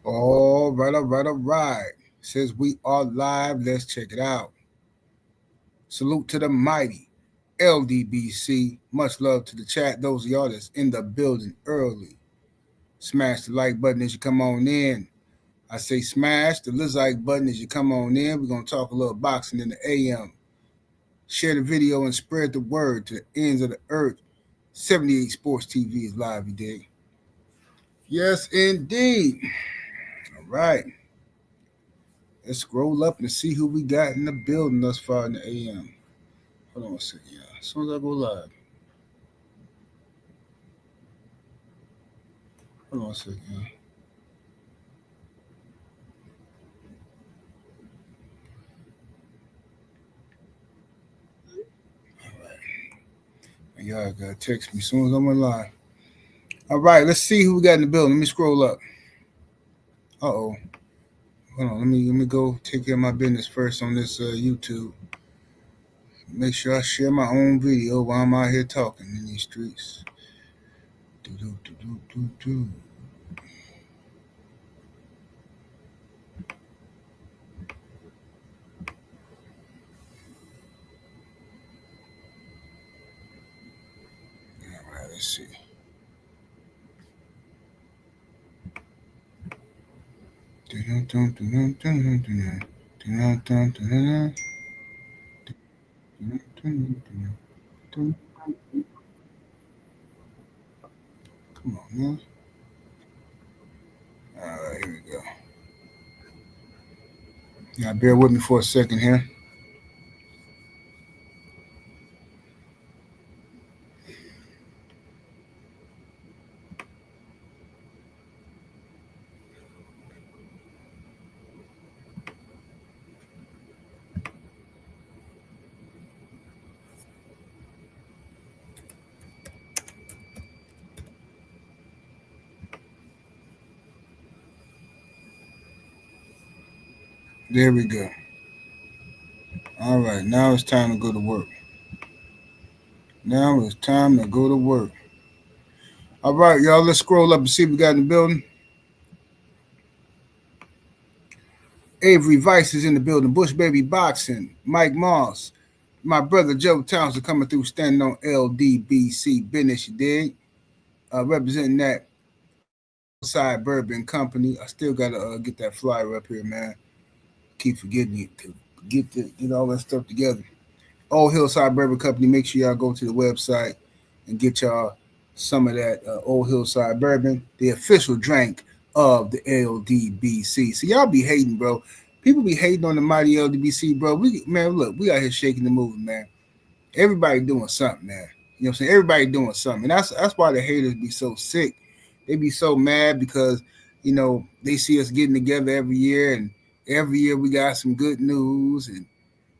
All right, all right, all right. Says we are live. Let's check it out. Salute to the mighty LDBC. Much love to the chat. Those of y'all that's in the building early. Smash the like button as you come on in. I say smash the like button as you come on in. We're going to talk a little boxing in the AM. Share the video and spread the word to the ends of the earth. 78 Sports TV is live, you dig? Yes, indeed. All right. Let's scroll up and see who we got in the building thus far in the AM. Hold on a second, yeah. As soon as I go live. Hold on a second, yeah. All right. Y'all gotta text me as soon as I'm on live. All right, let's see who we got in the building. Let me scroll up. Uh-oh. Hold on, let me go take care of my business first on this YouTube. Make sure I share my own video while I'm out here talking in these streets. Do. All right, let's see. Come on, man. All right, here we go. Yeah, bear with me for a second here. There we go. All right, now it's time to go to work. Now it's time to go to work. All right, y'all, let's scroll up and see what we got in the building. Avery Vice is in the building. Bush Baby Boxing. Mike Moss. My brother Joe Townsend coming through standing on LDBC business, you dig? Representing that Hillside Bourbon Company. I still got to get that flyer up here, man. Keep forgetting it to get all that stuff together. Old Hillside Bourbon Company. Make sure y'all go to the website and get y'all some of that Old Hillside Bourbon, the official drink of the LDBC. So y'all be hating, bro. People be hating on the mighty LDBC, bro. Look, we out here shaking the movement, man. Everybody doing something, man. You know what I'm saying? Everybody doing something. And that's why the haters be so sick. They be so mad because, they see us getting together every year, and every year we got some good news, and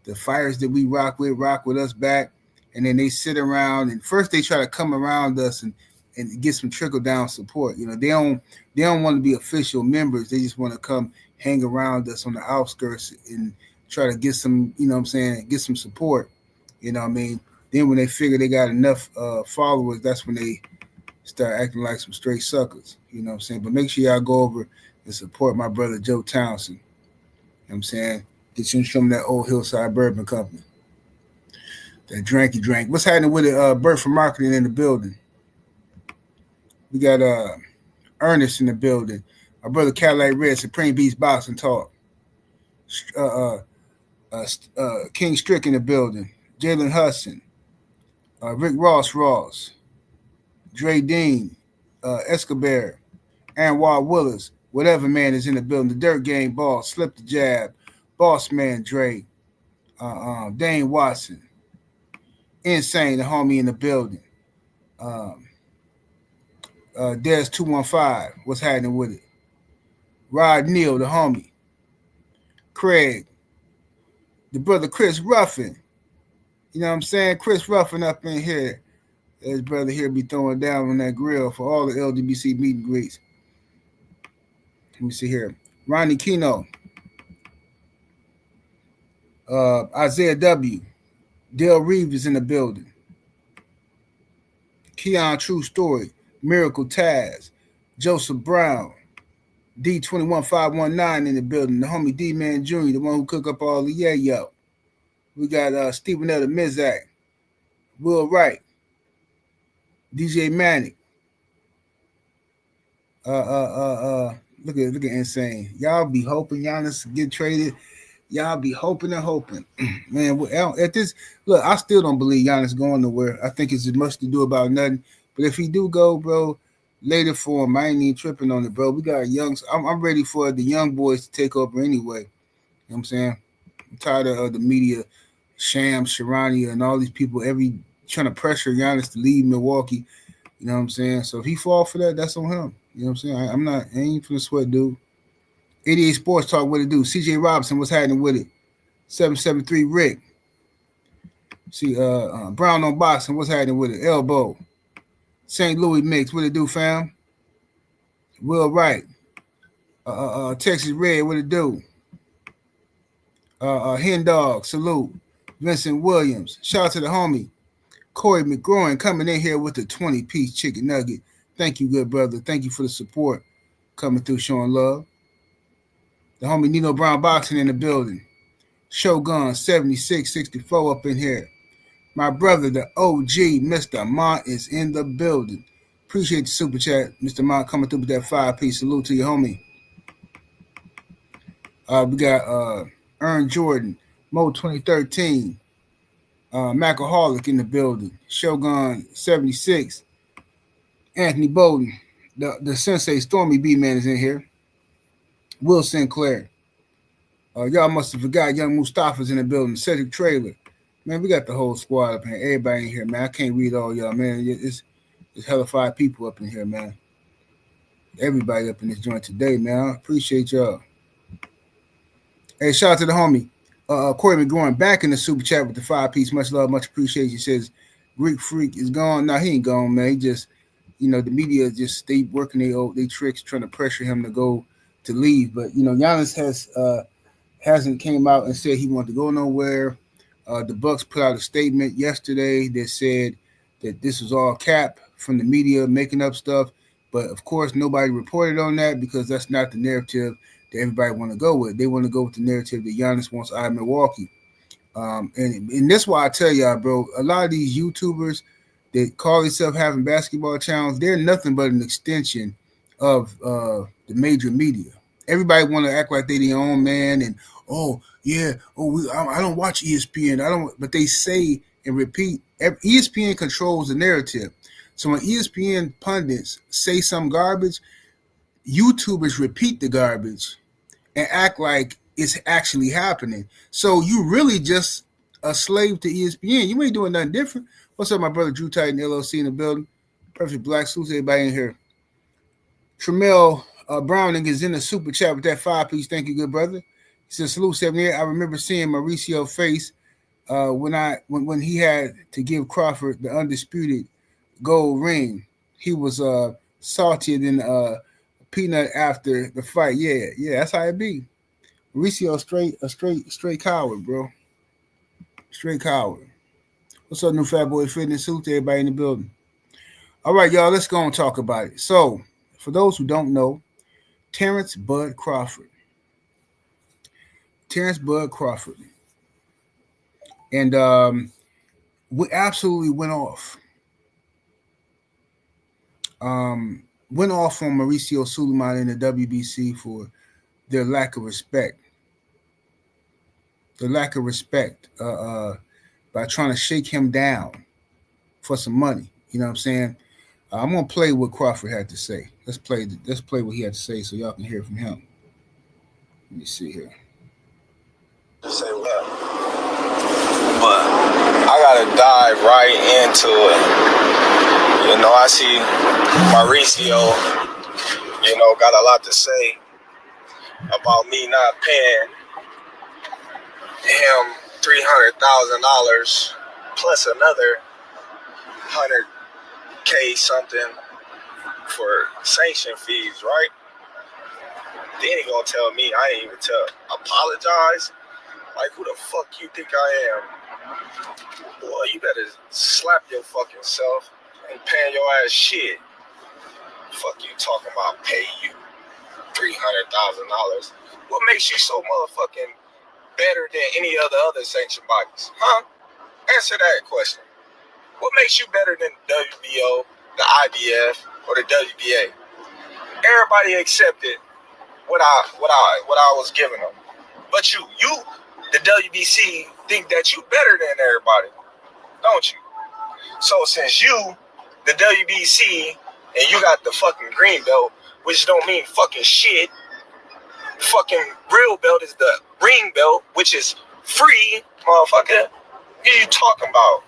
the fighters that we rock with us back, and then they sit around and first they try to come around us and get some trickle down support. They don't want to be official members. They just want to come hang around us on the outskirts and try to get some, get some support. You know what I mean? Then when they figure they got enough followers, that's when they start acting like some straight suckers. You know what I'm saying? But make sure y'all go over and support my brother Joe Townsend. You know what I'm saying? Get you some of that Old Hillside Bourbon Company. That dranky drink. What's happening with it? Bert from Marketing in the building. We got Ernest in the building. Our brother Cadillac Red, Supreme Beast Boxing Talk. King Strick in the building. Jalen Hudson. Rick Ross. Dre Dean. Escobar. Anwar Willis. Whatever man is in the building. The Dirt Game Boss. Slip the Jab. Boss Man Dre. Dane Watson. Insane, the homie in the building. Des 215, what's happening with it? Rod Neal, the homie. Craig, the brother Chris Ruffin. You know what I'm saying? Chris Ruffin up in here. His brother here be throwing down on that grill for all the LDBC meet and greets. Let me see here. Ronnie Kino. Isaiah W. Dale Reeves is in the building. Keon True Story. Miracle Taz. Joseph Brown. D21519 in the building. The homie D-Man Jr., the one who cook up all the yo. We got Stephen L. the Mizak, Will Wright, DJ Manic. Look at Insane. Y'all be hoping Giannis get traded. Y'all be hoping and hoping. Man, at this, look, I still don't believe Giannis going nowhere. I think it's as much to do about nothing. But if he do go, bro, later for him, I ain't even tripping on it, bro. We got young. I'm ready for the young boys to take over anyway. You know what I'm saying? I'm tired of the media, Sham, Sharania, and all these people trying to pressure Giannis to leave Milwaukee. You know what I'm saying? So if he fall for that, that's on him. You know what I'm saying? I ain't finna sweat, dude. 88 Sports Talk, what it do? CJ Robinson, what's happening with it? 773 Rick. See, Brown on Boxing, what's happening with it? Elbow. St. Louis Mix, what it do, fam? Will Wright. Texas Red, what it do? Hen Dog, salute. Vincent Williams, shout out to the homie. Corey McGroin coming in here with the 20-piece chicken nugget. Thank you, good brother. Thank you for the support. Coming through, showing love. The homie Nino Brown Boxing in the building. Shogun 7664 up in here. My brother, the OG, Mr. Mont, is in the building. Appreciate the super chat, Mr. Mont, coming through with that 5-piece. Salute to your homie. We got Ern Jordan, Mo 2013, Macaholic in the building. Shogun 76, Anthony Bowden, the Sensei Stormy B-Man is in here. Will Sinclair. Y'all must have forgot Young Mustafa's in the building. Cedric Trailer. Man, we got the whole squad up here. Everybody in here, man. I can't read all y'all, man. It's hella 5 people up in here, man. Everybody up in this joint today, man. I appreciate y'all. Hey, shout out to the homie. Corey McGroin back in the super chat with the 5-piece. Much love, much appreciation. He says Greek Freak is gone. No, he ain't gone, man. He just, the media just stay working they tricks, trying to pressure him to leave. But Giannis hasn't came out and said he wanted to go nowhere. The Bucks put out a statement yesterday that said that this was all cap from the media making up stuff. But of course, nobody reported on that because that's not the narrative that everybody want to go with. They want to go with the narrative that Giannis wants out of Milwaukee. And that's why I tell y'all, bro, a lot of these YouTubers that call themselves having basketball channels, they're nothing but an extension of the major media. Everybody want to act like they their own man and, I don't watch ESPN. But they say and repeat. ESPN controls the narrative. So when ESPN pundits say some garbage, YouTubers repeat the garbage and act like it's actually happening. So you really just a slave to ESPN. You ain't doing nothing different. What's up, my brother Drew Titan, LLC in the building? Perfect Black Suits, everybody in here. Tremel Browning is in the super chat with that 5-piece. Thank you, good brother. He says, salute 78. I remember seeing Mauricio face when he had to give Crawford the undisputed gold ring. He was saltier than peanut after the fight. Yeah, that's how it be. Mauricio straight coward, bro. Straight coward. What's up, new Fat Boy Fitness? Salute to everybody in the building. All right, y'all, let's go and talk about it. So, for those who don't know, Terence Bud Crawford. And we absolutely went off. Went off on Mauricio Sulaiman in the WBC for their lack of respect. By trying to shake him down for some money. You know what I'm saying? I'm gonna play what Crawford had to say. Let's play what he had to say so y'all can hear from him. Let me see here. Say what? But I gotta dive right into it. I see Mauricio, got a lot to say about me not paying him $300,000 plus another $100K something for sanction fees, right? Then he gonna tell me I ain't even apologize. Like, who the fuck you think I am? Boy, you better slap your fucking self. Ain't paying your ass shit. Fuck you talking about pay you. $300,000. What makes you so motherfucking better than any of the other sanctioned bodies? Huh? Answer that question. What makes you better than the WBO, the IBF, or the WBA? Everybody accepted what I was giving them. But you, the WBC, think that you better than everybody, don't you? So since you, the WBC, and you got the fucking green belt, which don't mean fucking shit. Fucking real belt is the ring belt, which is free, motherfucker. What are you talking about?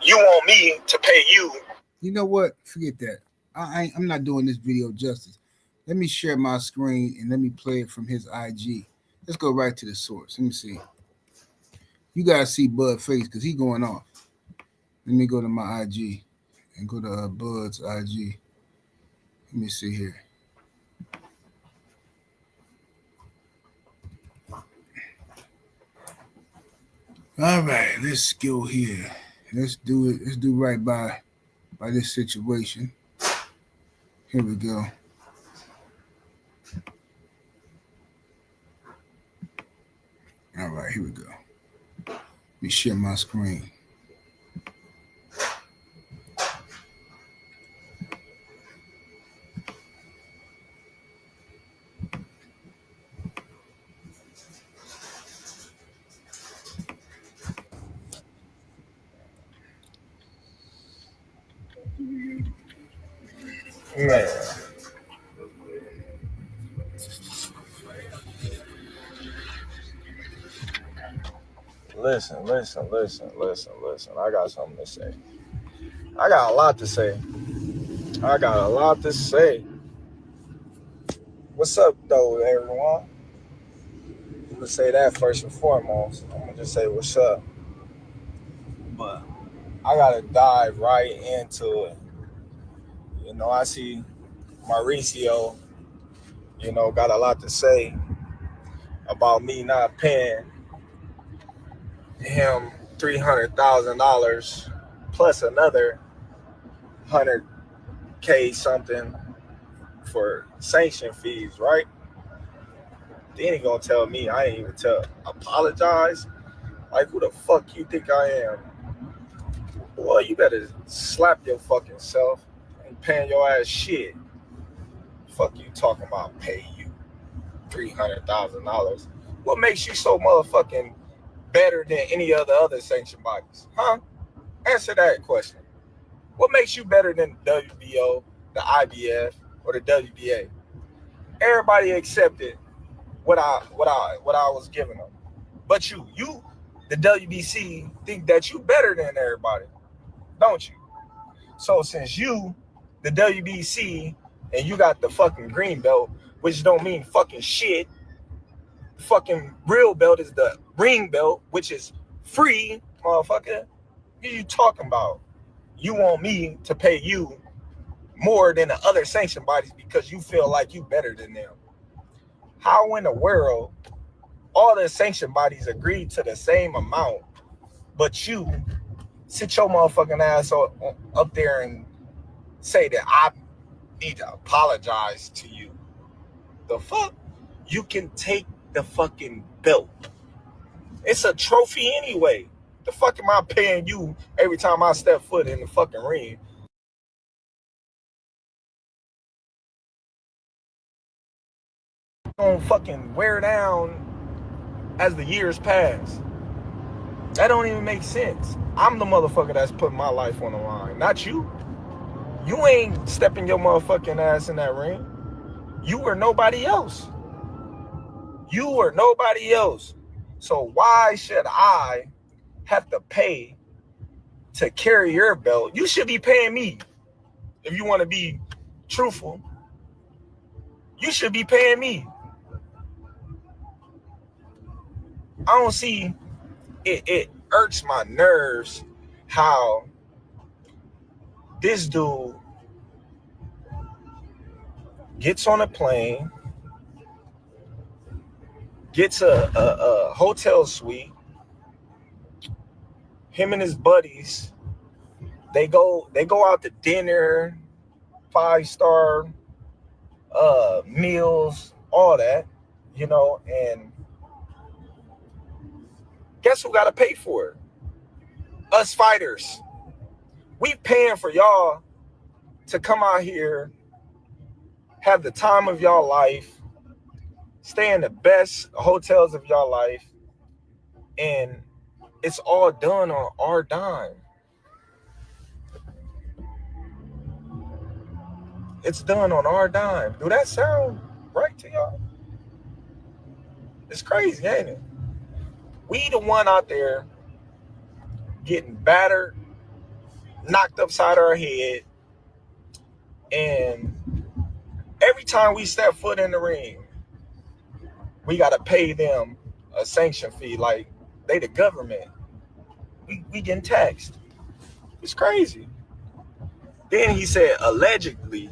You want me to pay you? You know what? Forget that. I'm not doing this video justice. Let me share my screen and let me play it from his IG. Let's go right to the source. Let me see. You guys see Bud face because he going off. Let me go to my IG and go to Bud's IG. Let me see here. All right, let's go here. Let's do it. Let's do right by this situation. Here we go. All right, here we go. Let me share my screen. Man. Listen. I got something to say. I got a lot to say. What's up, though, everyone? I'm gonna say that first and foremost. I'm gonna just say what's up. But I gotta dive right into it. You know, I see Mauricio, got a lot to say about me not paying him $300,000 plus another $100K something for sanction fees, right? Then he gonna tell me I ain't even apologize. Like, who the fuck you think I am? Well, you better slap your fucking self. Ain't paying your ass shit. Fuck you talking about pay you $300,000. What makes you so motherfucking better than any of the other sanctioned bodies? Huh? Answer that question. What makes you better than the WBO, the IBF, or the WBA? Everybody accepted what I was giving them. But you, the WBC, think that you better than everybody, don't you? So since you, the WBC, and you got the fucking green belt, which don't mean fucking shit. Fucking real belt is the ring belt, which is free, motherfucker. What are you talking about? You want me to pay you more than the other sanctioned bodies because you feel like you better than them. How in the world all the sanctioned bodies agreed to the same amount, but you sit your motherfucking ass up there and say that I need to apologize to you? The fuck? You can take the fucking belt. It's a trophy anyway. The fuck am I paying you every time I step foot in the fucking ring? Gonna fucking wear down as the years pass. That don't even make sense. I'm the motherfucker that's putting my life on the line, not you. You ain't stepping your motherfucking ass in that ring. You or nobody else. So why should I have to pay to carry your belt? You should be paying me. If you want to be truthful, you should be paying me. I don't see it. It irks my nerves how this dude gets on a plane, gets a hotel suite. Him and his buddies, they go out to dinner, 5-star meals, all that, you know, and guess who got to pay for it? Us fighters. We paying for y'all to come out here, have the time of y'all life, stay in the best hotels of y'all life, and it's all done on our dime. It's done on our dime. Do that sound right to y'all? It's crazy, ain't it? We the one out there getting battered, knocked upside our head, and every time we step foot in the ring, we got to pay them a sanction fee like they the government. We getting taxed. It's crazy. Then he said, allegedly,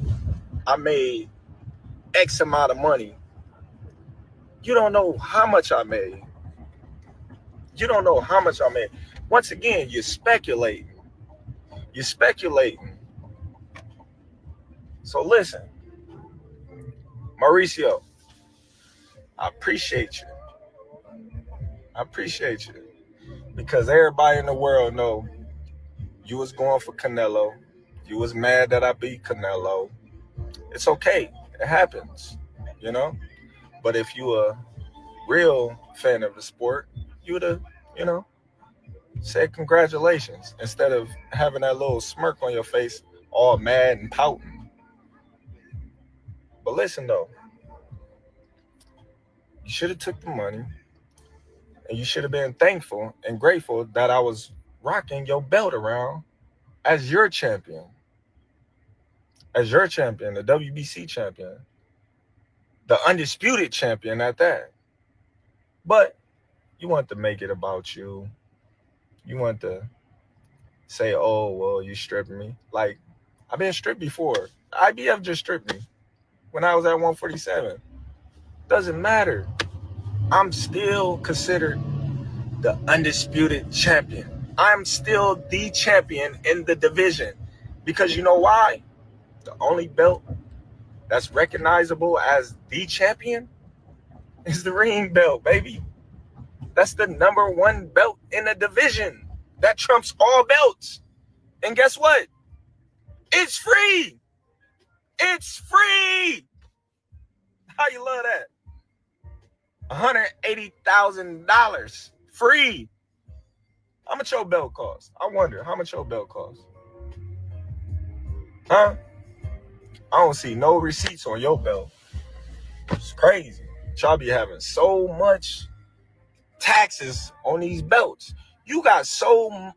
I made X amount of money. You don't know how much I made. You don't know how much I made. Once again, you're speculating. You're speculating. So listen, Mauricio, I appreciate you. I appreciate you. Because everybody in the world know you was going for Canelo. You was mad that I beat Canelo. It's okay. It happens, you know? But if you a real fan of the sport, you would have, you know, said congratulations instead of having that little smirk on your face, all mad and pouting. But listen, though. You should have took the money, and you should have been thankful and grateful that I was rocking your belt around as your champion. As your champion, the WBC champion. The undisputed champion at that. But you want to make it about you. You want to say, oh, well, you stripped me. Like, I've been stripped before. IBF just stripped me when I was at 147. Doesn't matter. I'm still considered the undisputed champion. I'm still the champion in the division. Because you know why? The only belt that's recognizable as the champion is the ring belt, baby. That's the number one belt in the division. That trumps all belts. And guess what? It's free. It's free. How you love that? $180,000 free. How much your belt cost? I wonder how much your belt cost. Huh? I don't see no receipts on your belt. It's crazy. Y'all be having so much taxes on these belts. You got some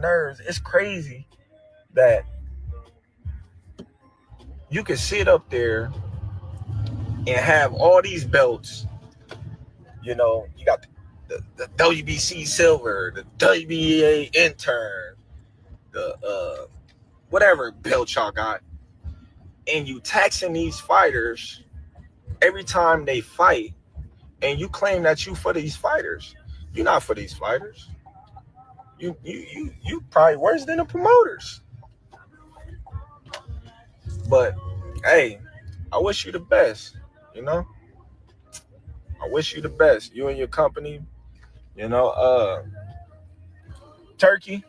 nerves. It's crazy that you can sit up there and have all these belts. You know, you got the WBC silver, the WBA intern, the whatever belt y'all got, and you taxing these fighters every time they fight, and you claim that you for these fighters. You're not for these fighters. You probably worse than the promoters. But hey, I wish you the best, you know? I wish you the best. You and your company, you know, Turkey.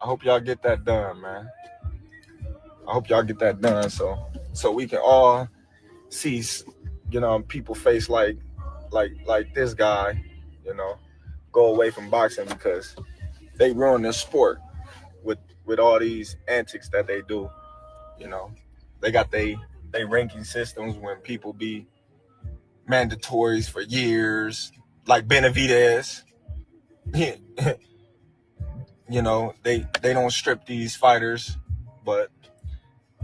I hope y'all get that done, man. I hope y'all get that done so we can all see, you know, people face like this guy, you know, go away from boxing because they ruin the sport with all these antics that they do. You know, they got they ranking systems when people be mandatories for years, like Benavidez. You know, they don't strip these fighters, but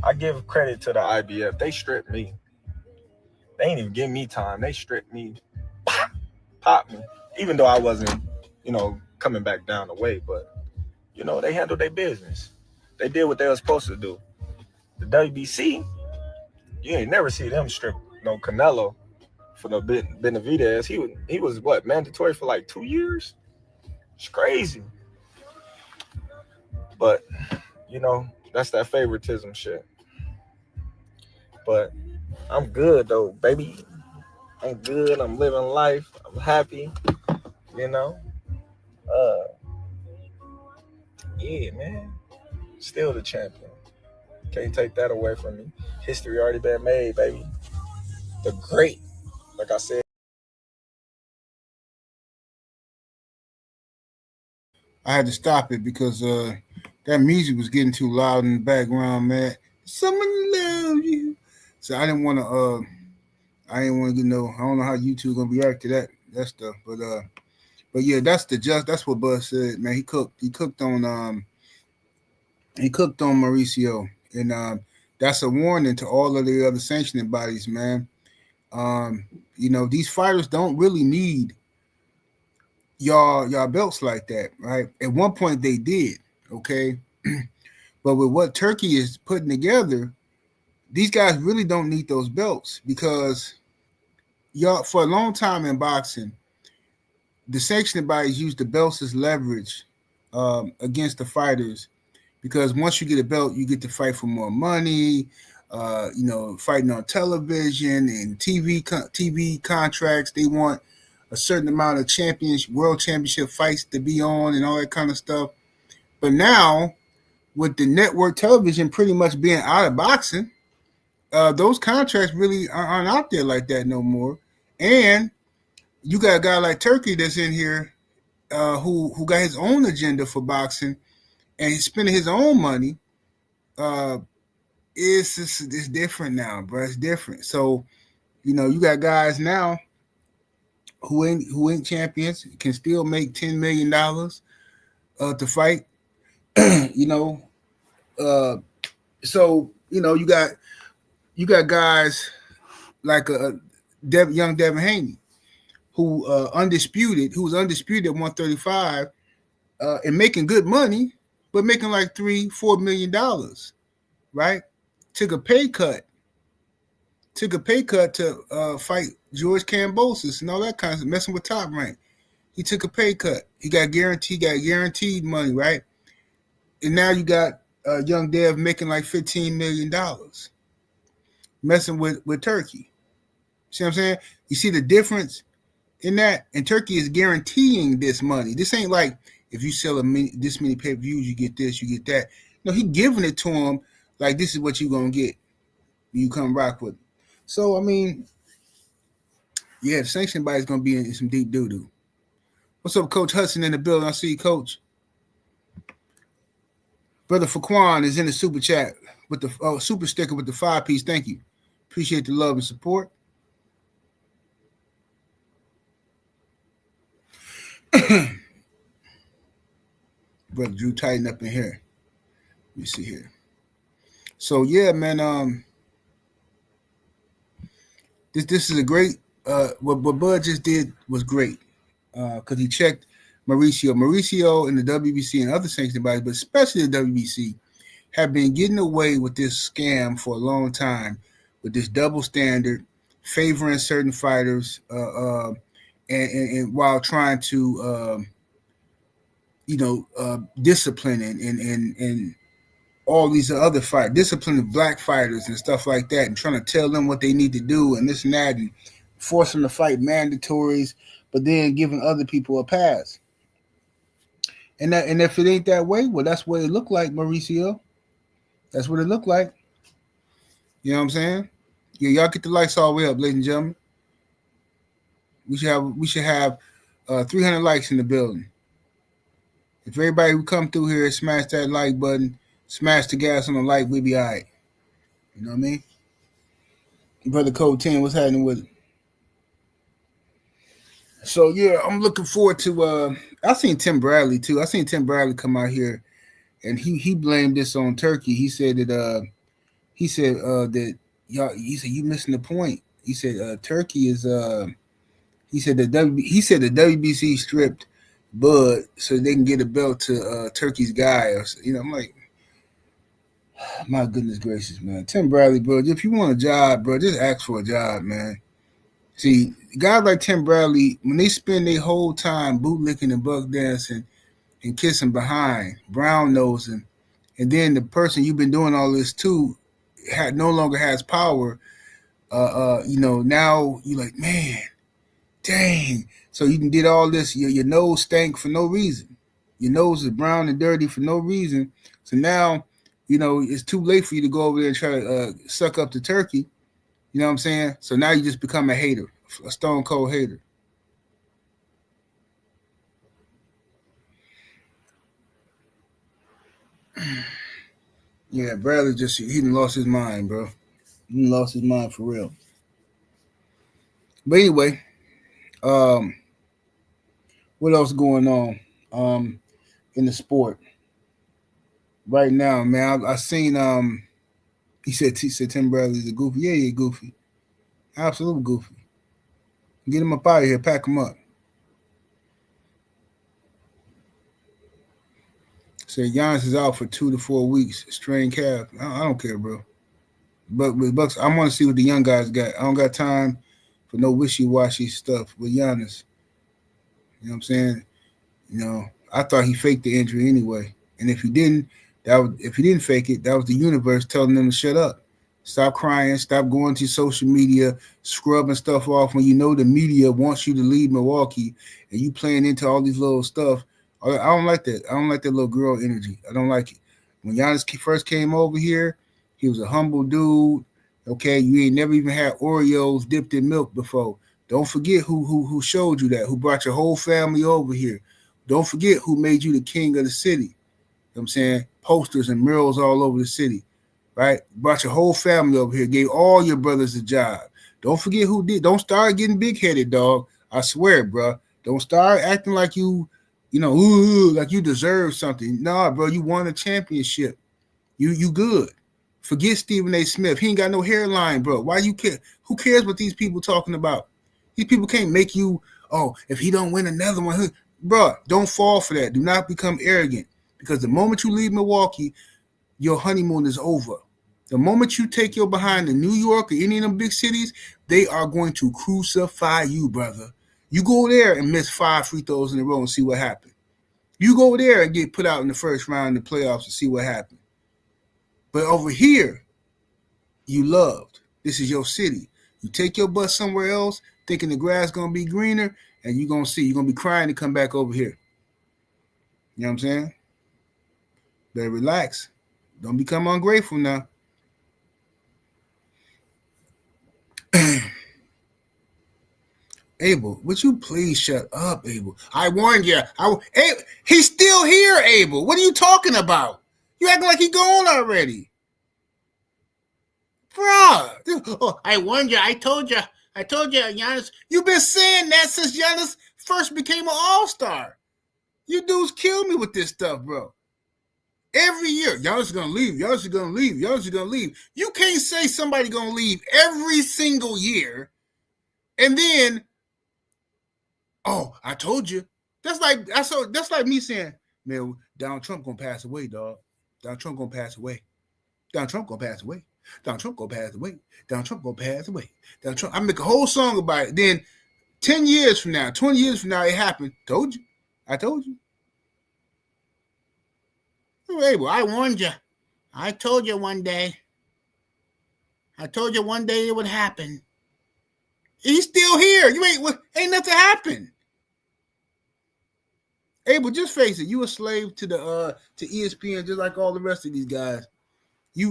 I give credit to the IBF. They stripped me. They ain't even give me time. They stripped me, popped me, even though I wasn't, you know, coming back down the way. But, you know, they handled their business. They did what they were supposed to do. The WBC, you ain't never see them strip no Canelo for no Benavidez. He was what, mandatory for like 2 years? It's crazy. But, you know, That's that favoritism shit. But I'm good though, baby. I'm good. I'm living life. I'm happy. You know. Yeah, man. Still the champion. Can't take that away from me. History already been made, baby. The great, like I said. I had to stop it because that music was getting too loud in the background, man. Someone love you. So I didn't want to. I didn't want to get no. I don't know how YouTube gonna react to that stuff, but yeah, that's what Buzz said, man. He cooked on Mauricio, and that's a warning to all of the other sanctioning bodies, man. Um, these fighters don't really need y'all belts like that, right? At one point they did, okay, but with what Turkey is putting together, these guys really don't need those belts because y'all for a long time in boxing, the sanctioning bodies use the belts as leverage against the fighters because once you get a belt, you get to fight for more money. Fighting on television and TV contracts. They want a certain amount of world championship fights to be on and all that kind of stuff. But now, with the network television pretty much being out of boxing, those contracts really aren't out there like that no more. And you got a guy like Turkey that's in here who got his own agenda for boxing and he's spending his own money. It's different now, bro. It's different. So, you got guys now who ain't champions can still make $10 million to fight. So you got guys like young Devin Haney who was undisputed at 135 and making good money, but making like $3-4 million, right? Took a pay cut to fight George Kambosos and all that kind of stuff, messing with Top Rank. He took a pay cut. He got guaranteed money, right? And now you got young Dev making like $15 million, messing with Turkey. See what I'm saying? You see the difference in that? And Turkey is guaranteeing this money. This ain't like if you sell this many pay-per-views, you get this, you get that. No, he giving it to him like this is what you're going to get. You come rock with it. So, I mean, yeah, the sanction body's going to be in some deep doo-doo. What's up, Coach Hudson in the building? I see you, Coach. Brother Faquan is in the super chat with the super sticker with the 5-piece. Thank you. Appreciate the love and support. Brother Drew, tighten up in here. Let me see here. So yeah, man. This is a great. What Bud just did was great because he checked Mauricio and the WBC and other sanctioning bodies, but especially the WBC, have been getting away with this scam for a long time, with this double standard, favoring certain fighters, and while trying to, discipline and all these other fighters, discipline of black fighters and stuff like that, and trying to tell them what they need to do and this and that, and force them to fight mandatories, but then giving other people a pass. And if it ain't that way, well, that's what it looked like, Mauricio. That's what it looked like. You know what I'm saying? Yeah, y'all get the lights all the way up, ladies and gentlemen. We should have 300 likes in the building. If everybody who come through here smash that like button, smash the gas on the like, we'll be all right. You know what I mean? Brother Code 10, what's happening with it? So yeah, I'm looking forward to. I seen Tim Bradley too. I seen Tim Bradley come out here, and he blamed this on Turkey. He said that that y'all. He said you missing the point. He said Turkey is. He said the WBC stripped Bud so they can get a belt to Turkey's guy. I'm like, my goodness gracious, man. Tim Bradley, bro. If you want a job, bro, just ask for a job, man. See, guys like Tim Bradley, when they spend their whole time bootlicking and buck dancing and kissing behind, brown nosing, and then the person you've been doing all this to no longer has power. Now you're like, man, dang. So you did all this. Your nose stank for no reason. Your nose is brown and dirty for no reason. So now, it's too late for you to go over there and try to suck up the turkey. You know what I'm saying? So now you just become a hater, a stone cold hater. Yeah, Bradley he done lost his mind, bro. He done lost his mind for real. But anyway, what else going on in the sport right now, man? I seen he said Tim Bradley's a goofy. Yeah, he goofy. Absolute goofy. Get him up out of here, pack him up. Said Giannis is out for 2 to 4 weeks, strained calf. I don't care, bro. But with Bucks, I want to see what the young guys got. I don't got time for no wishy-washy stuff with Giannis. You know what I'm saying? I thought he faked the injury anyway. And if he didn't fake it, that was the universe telling them to shut up. Stop crying. Stop going to social media, scrubbing stuff off when you know the media wants you to leave Milwaukee and you playing into all these little stuff. I don't like that. I don't like that little girl energy. I don't like it. When Giannis first came over here, he was a humble dude. Okay, you ain't never even had Oreos dipped in milk before. Don't forget who showed you that, who brought your whole family over here. Don't forget who made you the king of the city. You know what I'm saying? Posters and murals all over the city, right? Brought your whole family over here, gave all your brothers a job. Don't forget who did. Don't start getting big-headed, dog. I swear, bro. Don't start acting like like you deserve something. Nah, bro, you won a championship. You good. Forget Stephen A. Smith. He ain't got no hairline, bro. Why you care? Who cares what these people talking about? These people can't make you, if he don't win another one. Bro, don't fall for that. Do not become arrogant. Because the moment you leave Milwaukee, your honeymoon is over. The moment you take your behind to New York or any of them big cities, they are going to crucify you, brother. You go there and miss 5 free throws in a row and see what happened. You go there and get put out in the first round of the playoffs and see what happened. But over here, you loved. This is your city. You take your butt somewhere else, thinking the grass going to be greener, and you're going to see. You're going to be crying to come back over here. You know what I'm saying? Better relax. Don't become ungrateful now. Abel, would you please shut up, Abel? I warned you. He's still here, Abel. What are you talking about? You acting like he gone already. Bruh. I warned you. I told you, Giannis. You've been saying that since Giannis first became an all-star. You dudes kill me with this stuff, bro. Every year, Giannis is going to leave. Giannis is going to leave. Giannis is going to leave. You can't say somebody going to leave every single year and then, I told you. That's like me saying, man, Donald Trump gonna pass away, dog. Donald Trump gonna pass away. Donald Trump gonna pass away. Donald Trump gonna pass away. Donald Trump gonna pass away. Donald Trump. I make a whole song about it. Then 10 years from now, 20 years from now, it happened. Told you. I told you. Abel, I warned you. I told you one day. It would happen. He's still here. Ain't nothing happened. Abel, just face it. You a slave to to ESPN, just like all the rest of these guys.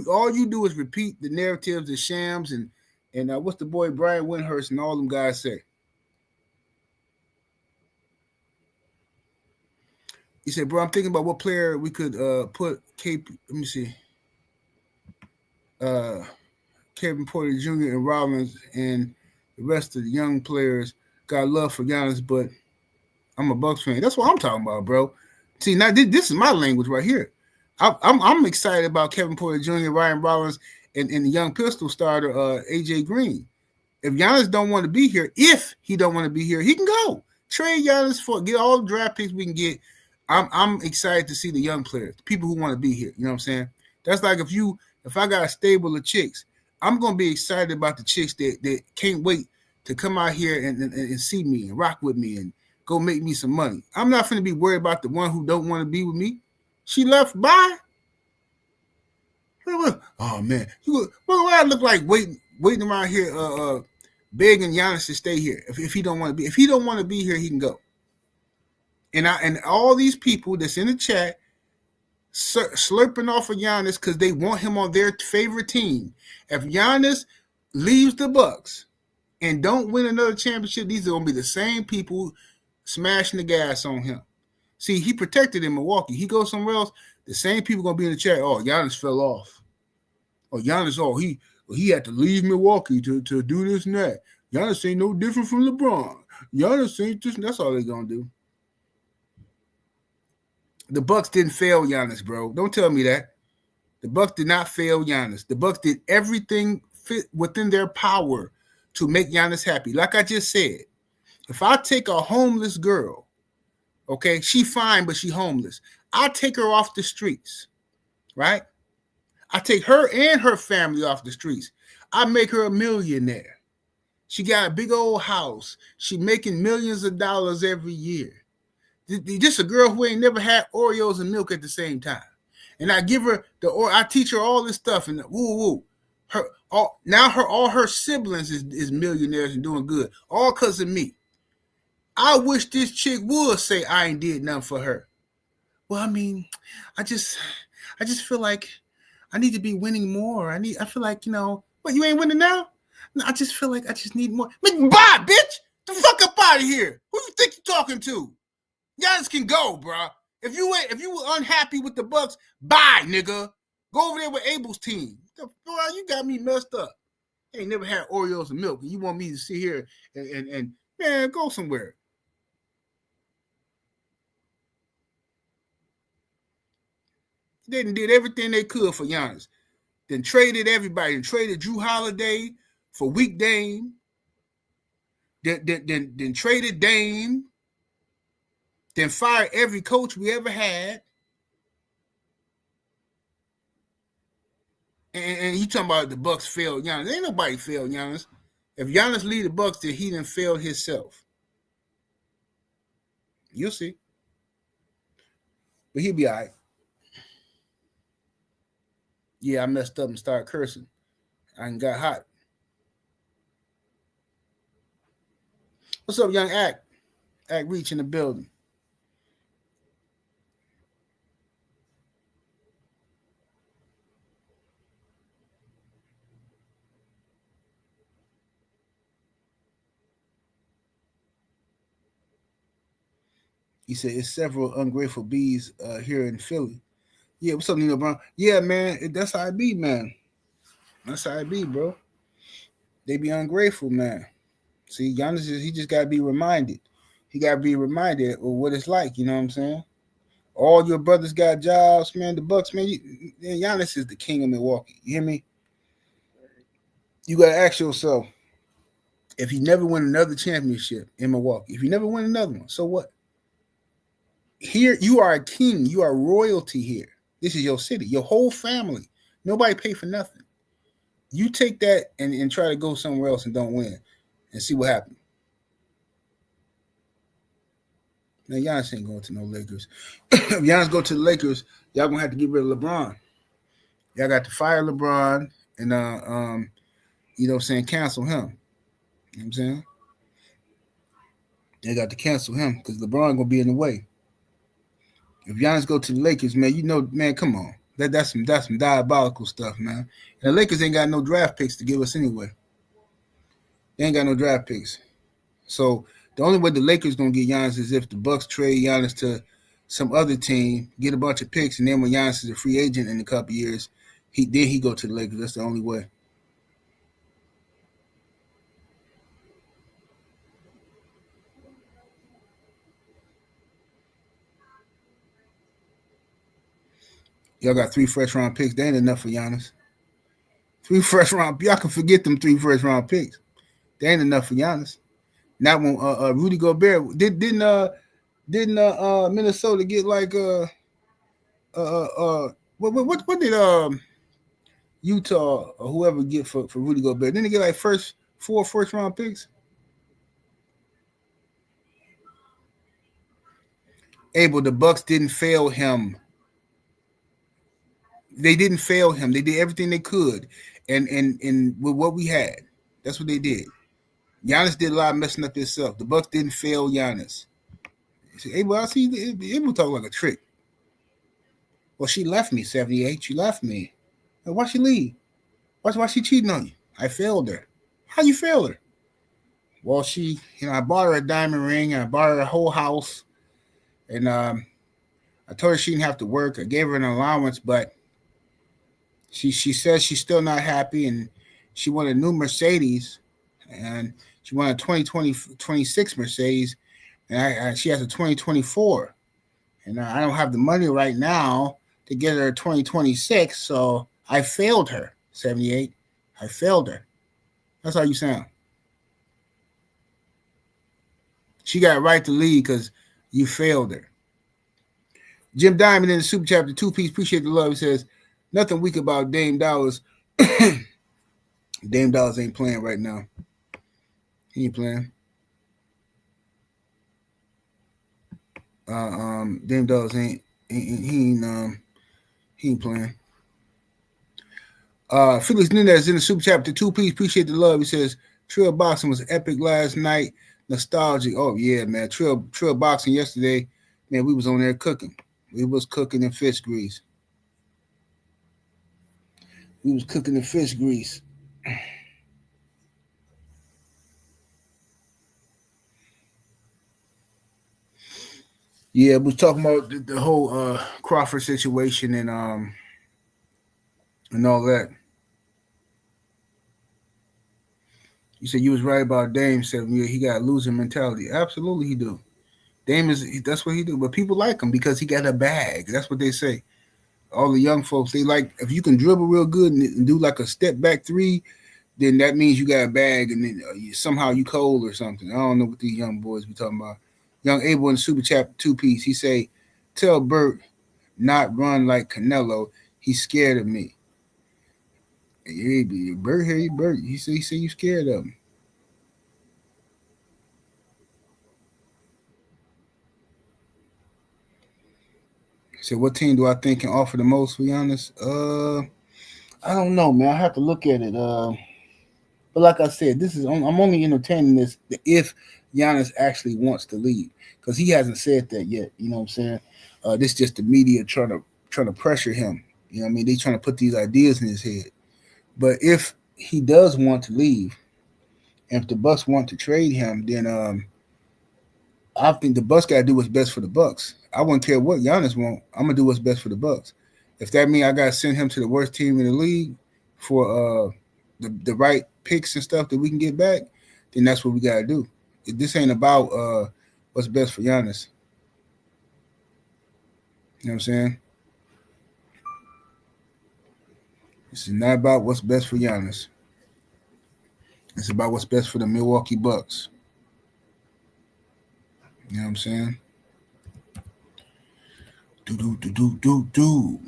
All you do is repeat the narratives, the shams, and what's the boy Brian Windhurst and all them guys say. He said, bro, I'm thinking about what player we could put KP. Let me see. Kevin Porter Jr. and Rollins and the rest of the young players got love for Giannis, but I'm a Bucks fan. That's what I'm talking about, bro. See, now this is my language right here. I'm excited about Kevin Porter Jr., Ryan Rollins, and the young pistol starter, AJ Green. If Giannis don't want to be here, he can go. Trade Giannis get all the draft picks we can get. I'm excited to see the young players, the people who want to be here. You know what I'm saying? That's like if I got a stable of chicks, I'm gonna be excited about the chicks that can't wait to come out here and see me and rock with me and go make me some money. I'm not going to be worried about the one who don't want to be with me. She left. Bye. Oh man, what do I look like waiting around here, begging Giannis to stay here if he don't want to be. If he don't want to be here, he can go. And all these people that's in the chat slurping off of Giannis because they want him on their favorite team. If Giannis leaves the Bucks and don't win another championship, these are gonna be the same people smashing the gas on him. See, he protected in Milwaukee. He goes somewhere else, the same people gonna be in the chat. Oh, Giannis fell off. Oh, Giannis, he had to leave Milwaukee to do this and that. Giannis ain't no different from LeBron. Giannis ain't just, that's all they're gonna do. The Bucks didn't fail Giannis, bro. Don't tell me that. The Bucks did not fail Giannis. The Bucks did everything fit within their power to make Giannis happy. Like I just said, if I take a homeless girl, okay, she fine, but she homeless. I take her off the streets, right? I take her and her family off the streets. I make her a millionaire. She got a big old house. She making millions of dollars every year. Just a girl who ain't never had Oreos and milk at the same time. And I give her I teach her all this stuff and all her siblings is millionaires and doing good, all because of me. I wish this chick would say I ain't did nothing for her. Well, I mean, I just feel like I need to be winning more. I feel like, what, you ain't winning now? No, I just feel like I just need more. Bye, bitch! The fuck up out of here! Who you think you're talking to? Giannis can go, bro. If you were unhappy with the Bucks, bye, nigga. Go over there with Abel's team. Bro, you got me messed up. I ain't never had Oreos and milk, and you want me to sit here and man, go somewhere. They did everything they could for Giannis. Then traded everybody. And traded Drew Holiday for weak Dame. Then traded Dame. Then fired every coach we ever had. And you talking about the Bucks failed Giannis. Ain't nobody failed Giannis. If Giannis lead the Bucks, then he done failed himself. You'll see. But he'll be all right. Yeah, I messed up and started cursing. I got hot. What's up, young Act? Act Reach in the building. He said, it's several ungrateful bees here in Philly. Yeah, what's up, Nino Brown? Yeah, man, that's how it be, man. That's how it be, bro. They be ungrateful, man. See, Giannis, he just got to be reminded. He got to be reminded of what it's like, you know what I'm saying? All your brothers got jobs, man. The Bucks, man. Giannis is the king of Milwaukee. You hear me? You got to ask yourself, if he never win another championship in Milwaukee, if he never win another one, so what? Here, you are a king. You are royalty here. This is your city, your whole family. Nobody pay for nothing. You take that and try to go somewhere else and don't win and see what happens. Now, Giannis ain't going to no Lakers. If Giannis go to the Lakers, y'all going to have to get rid of LeBron. Y'all got to fire LeBron and, you know what I'm saying, cancel him. You know what I'm saying? They got to cancel him because LeBron going to be in the way. If Giannis go to the Lakers, man, you know, man, come on. That's some diabolical stuff, man. And the Lakers ain't got no draft picks to give us anyway. They ain't got no draft picks. So the only way the Lakers gonna get Giannis is if the Bucks trade Giannis to some other team, get a bunch of picks, and then when Giannis is a free agent in a couple years, he go to the Lakers. That's the only way. Y'all got 3 first-round picks. They ain't enough for Giannis. 3 first-round. Y'all can forget them 3 first-round picks. They ain't enough for Giannis. Not when Rudy Gobert didn't Minnesota get like what did Utah or whoever get for Rudy Gobert? Didn't they get like 4 first-round picks? Abel, the Bucks didn't fail him. they didn't fail him. They did everything they could, and with what we had, that's what they did. Giannis did a lot of messing up himself. The Bucks didn't fail Giannis. Hey, well, I see it will talk like a trick. Well, she left me, 78. She left me. Why she leave? Why she cheating on you? I failed her. How you failed her? Well, I bought her a diamond ring, and I bought her a whole house, and I told her she didn't have to work. I gave her an allowance, but she says she's still not happy, and she wanted a new Mercedes, and she wanted a 2026 Mercedes, and she has a 2024, and I don't have the money right now to get her a 2026, so I failed her, 78. I failed her. That's how you sound. She got a right to leave because you failed her. Jim Diamond in the Super Chapter 2-piece. Appreciate the love. He says, nothing weak about Dame Dollars. Dame Dollars ain't playing right now. He ain't playing. Dame Dollars ain't playing. Felix Nunez in the Super Chapter 2-piece. Appreciate the love. He says, Trill Boxing was epic last night. Nostalgic. Oh, yeah, man. Trill Boxing yesterday, man, we was on there cooking. We was cooking in fish grease. Yeah, we was talking about the whole Crawford situation and all that. You said you was right about Dame. Said he got a losing mentality. Absolutely, he do. Dame that's what he do. But people like him because he got a bag. That's what they say. All the young folks, they like if you can dribble real good and do like a step back three, then that means you got a bag, and then somehow you cold or something. I don't know what these young boys be talking about. Young Abel in the Super Chapter 2-piece. He say, tell Bert not run like Canelo. He's scared of me. Hey, Bert, hey, Bert. He say you scared of him. So what team do I think can offer the most, to be honest? I don't know, man. I have to look at it. But like I said, I'm only entertaining this if Giannis actually wants to leave, because he hasn't said that yet. You know what I'm saying? This is just the media trying to pressure him. You know what I mean? They trying to put these ideas in his head. But if he does want to leave, and if the Bucks want to trade him, then I think the Bucks got to do what's best for the Bucks. I wouldn't care what Giannis want. I'm gonna do what's best for the Bucks. If that means I gotta send him to the worst team in the league for the right picks and stuff that we can get back, then that's what we gotta do. This ain't about what's best for Giannis. You know what I'm saying? This is not about what's best for Giannis. It's about what's best for the Milwaukee Bucks. You know what I'm saying? Do.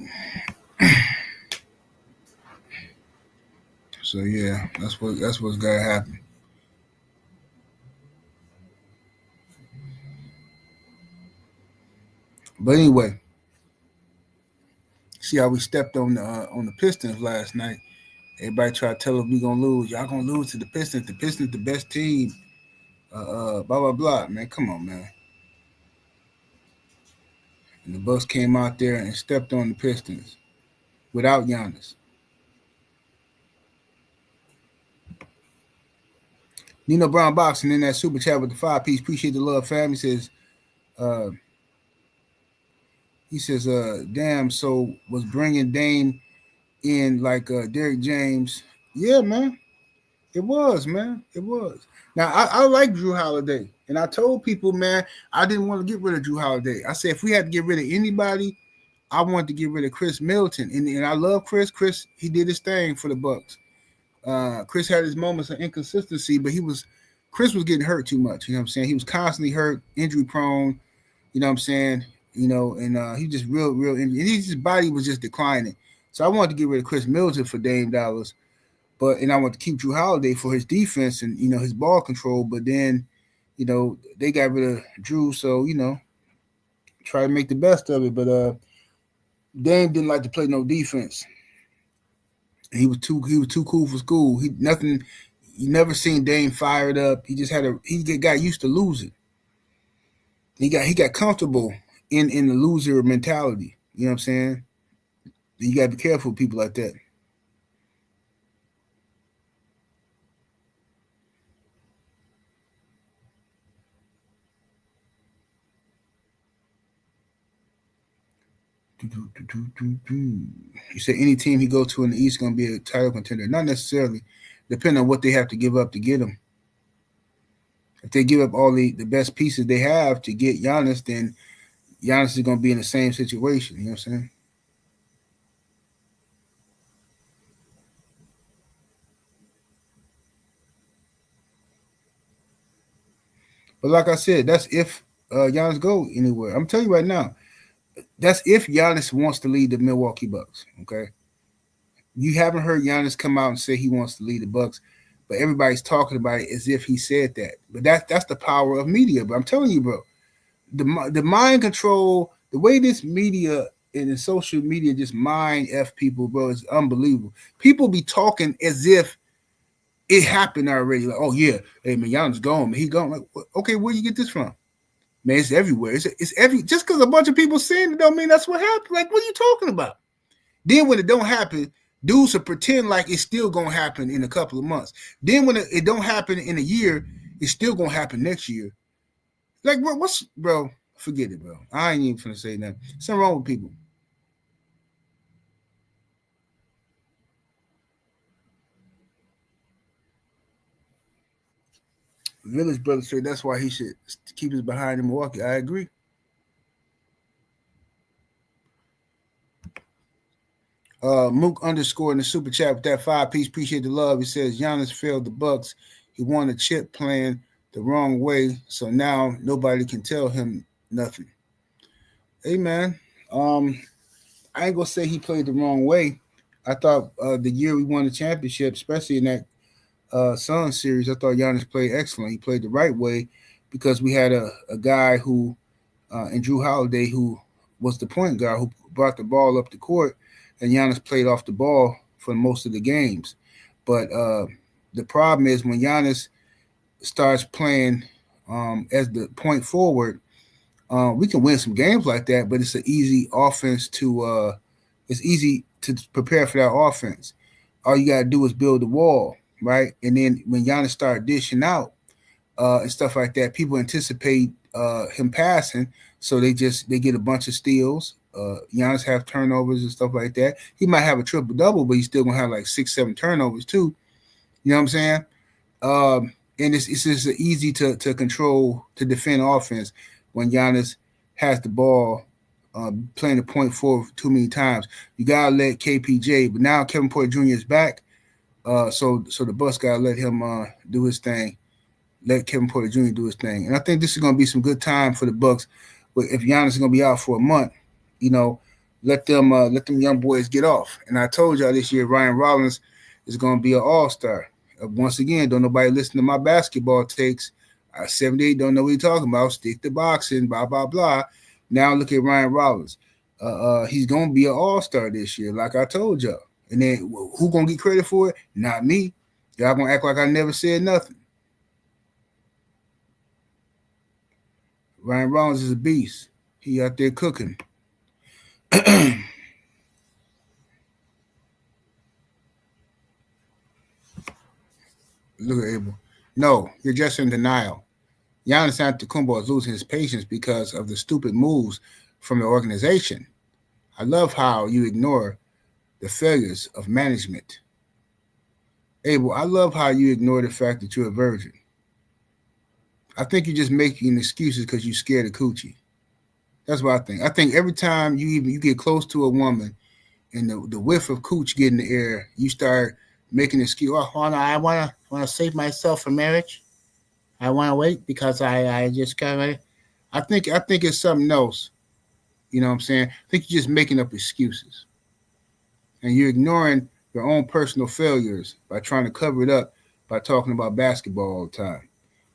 So yeah, that's what's gotta happen. But anyway, see how we stepped on the Pistons last night. Everybody try to tell us we gonna lose. Y'all gonna lose to the Pistons. The Pistons the best team. Blah blah blah. Man, come on, man. And the Bucks came out there and stepped on the Pistons without Giannis. Nino Brown Boxing in that Super Chat with the 5-piece. Appreciate the love, fam. He says, damn, so was bringing Dame in like Derrick James. Yeah, man. It was, man. It was. Now, I like Drew Holiday. And I told people, man, I didn't want to get rid of Drew Holiday. I said, if we had to get rid of anybody, I wanted to get rid of Chris Middleton. And I love Chris. Chris, he did his thing for the Bucks. Chris had his moments of inconsistency, but Chris was getting hurt too much. You know what I'm saying? He was constantly hurt, injury prone. You know what I'm saying? And he just real injury. And his body was just declining. So I wanted to get rid of Chris Middleton for Dame Dollars. And I want to keep Drew Holiday for his defense and, his ball control. But then, they got rid of Drew. So, try to make the best of it. But Dame didn't like to play no defense. He was too cool for school. You never seen Dame fired up. He just got used to losing. He got comfortable in the loser mentality. You know what I'm saying? You gotta be careful with people like that. You said any team he go to in the East is gonna be a title contender. Not necessarily, depending on what they have to give up to get him. If they give up all the best pieces they have to get Giannis, then Giannis is gonna be in the same situation. You know what I'm saying? But like I said, that's if Giannis go anywhere. I'm telling you right now, that's if Giannis wants to lead the Milwaukee Bucks. Okay, you haven't heard Giannis come out and say he wants to lead the Bucks, but everybody's talking about it as if he said that. But that's the power of media. But I'm telling you, bro, the mind control, the way this media and the social media just mind f people, bro, is unbelievable. People be talking as if it happened already. Like, oh yeah, hey man, Giannis gone, man, he gone. Like, okay, where you get this from? Man, it's everywhere. It's every just because a bunch of people saying it don't mean that's what happened. Like, what are you talking about? Then when it don't happen, dudes will pretend like it's still gonna happen in a couple of months. Then when it don't happen in a year, it's still gonna happen next year. Like, bro? Forget it, bro. I ain't even gonna say nothing. Something wrong with people. Village brother said that's why he should keep his behind in Milwaukee. I agree. Mook underscore in the super chat with that 5-piece. Appreciate the love. He says Giannis failed the Bucks. He won a chip playing the wrong way, so now nobody can tell him nothing. Hey man, I ain't gonna say he played the wrong way. I thought the year we won the championship, especially in that Suns series, I thought Giannis played excellent. He played the right way because we had a guy who, in Drew Holiday, who was the point guard who brought the ball up the court, and Giannis played off the ball for most of the games. But the problem is when Giannis starts playing as the point forward, we can win some games like that, but it's an easy offense to it's easy to prepare for that offense. All you gotta do is build the wall, right? And then when Giannis start dishing out and stuff like that, people anticipate him passing, so they get a bunch of steals. Giannis have turnovers and stuff like that. He might have a triple double, but he's still gonna have like 6-7 turnovers too. You know what I'm saying? And it's just easy to control, to defend offense when Giannis has the ball playing the point forward too many times. You gotta let KPJ, but now Kevin Porter Jr. is back, so the Bucks gotta let him do his thing. Let Kevin Porter Jr. do his thing, and I think this is gonna be some good time for the Bucks. But if Giannis is gonna be out for a month, you know, let them young boys get off. And I told y'all this year, Ryan Rollins is gonna be an all-star. Once again, don't nobody listen to my basketball takes. 78 don't know what he's talking about. Stick to boxing, blah blah blah. Now look at Ryan Rollins. He's gonna be an all-star this year, like I told y'all. And then who gonna get credit for it? Not me. Y'all gonna act like I never said nothing. Ryan Rollins is a beast. He out there cooking. Look at Abel. No, you're just in denial. Giannis Antetokounmpo is losing his patience because of the stupid moves from the organization. I love how you ignore the failures of management. Abel, I love how you ignore the fact that you're a virgin. I think you're just making excuses because you're scared of coochie. That's what I think. I think every time you get close to a woman and the whiff of cooch get in the air, you start making excuses. Oh, I want to save myself for marriage. I want to wait because I just kind of. I think it's something else. You know what I'm saying? I think you're just making up excuses, and you're ignoring your own personal failures by trying to cover it up by talking about basketball all the time.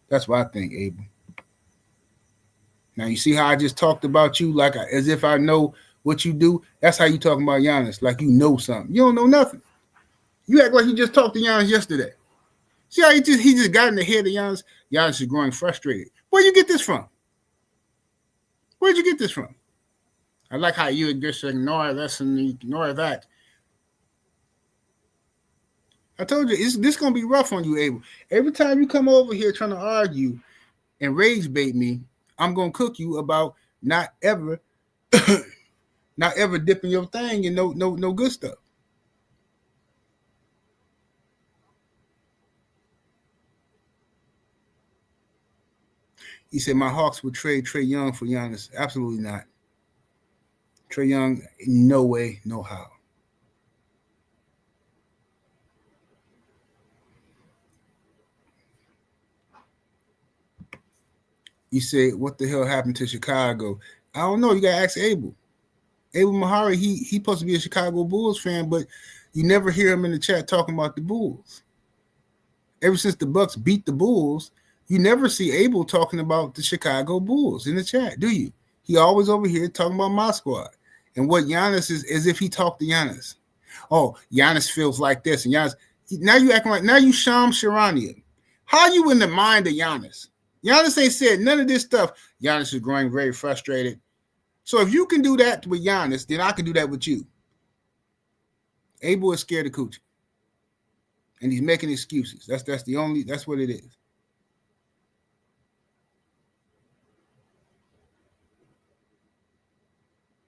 That's what I think, Abel. Now you see how I just talked about you, like as if I know what you do. That's how you talking about Giannis, like you know something. You don't know nothing. You act like you just talked to Giannis yesterday. See how he just got in the head of Giannis. Giannis is growing frustrated. Where'd you get this from? Where'd you get this from? I like how you just ignore this and ignore that. I told you, this going to be rough on you, Abel. Every time you come over here trying to argue and rage bait me, I'm going to cook you about not ever dipping your thing in no good stuff. He said, my Hawks would trade Trae Young for Giannis. Absolutely not. Trae Young, no way, no how. You say, what the hell happened to Chicago? I don't know. You got to ask Abel. Abel Mahari, he supposed to be a Chicago Bulls fan, but you never hear him in the chat talking about the Bulls. Ever since the Bucks beat the Bulls, you never see Abel talking about the Chicago Bulls in the chat, do you? He always over here talking about my squad. And what Giannis is, as if he talked to Giannis. Oh, Giannis feels like this. And Giannis, now you acting like, now you Shams Charania. How you in the mind of Giannis? Giannis ain't said none of this stuff. Giannis is growing very frustrated. So if you can do that with Giannis, then I can do that with you. Abel is scared of Coochie. And he's making excuses. That's what it is.